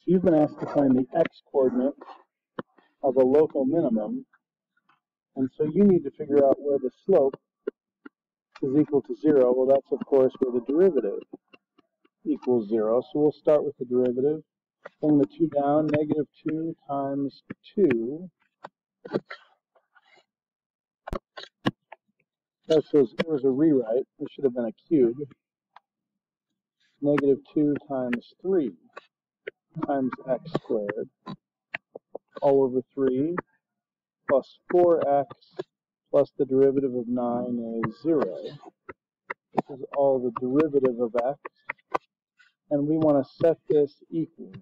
you've been asked to find the x-coordinate of a local minimum, and so you need to figure out where the slope is equal to 0. Well, that's, of course, where the derivative equals 0. So we'll start with the derivative. Bring the 2 down, negative 2 times 2. There was a rewrite. There should have been a cube. Negative 2 times 3 times x squared all over 3 plus 4x plus the derivative of 9 is 0. This is all the derivative of x. And we want to set this equal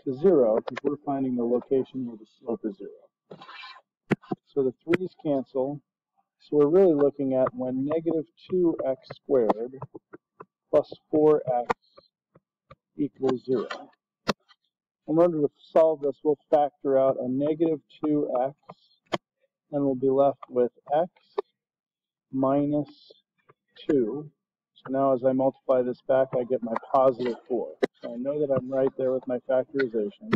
to 0 because we're finding the location where the slope is 0. So the 3's cancel. So we're really looking at when negative 2x squared plus 4x equals 0. In order to solve this, we'll factor out a negative 2x, and we'll be left with x minus 2. So now as I multiply this back, I get my positive 4. So I know that I'm right there with my factorization.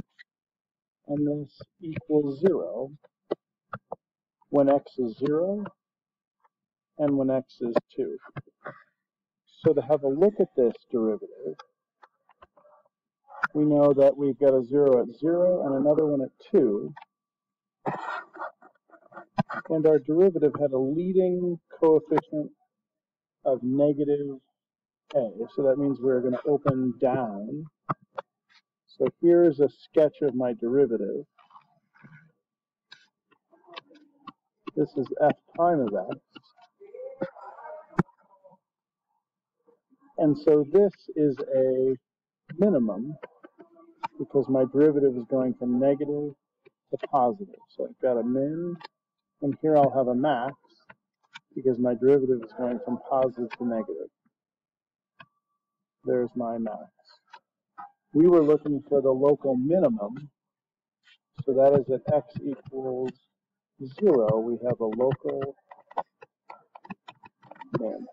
And this equals 0 when x is 0 and when x is 2. So to have a look at this derivative, we know that we've got a 0 at 0 and another one at 2. And our derivative had a leading coefficient of negative a. So that means we're going to open down. So here's a sketch of my derivative. This is f prime of x. And so this is a minimum because my derivative is going from negative to positive. So I've got a min, and here I'll have a max because my derivative is going from positive to negative. There's my max. We were looking for the local minimum, so that is at x equals 0, we have a local min.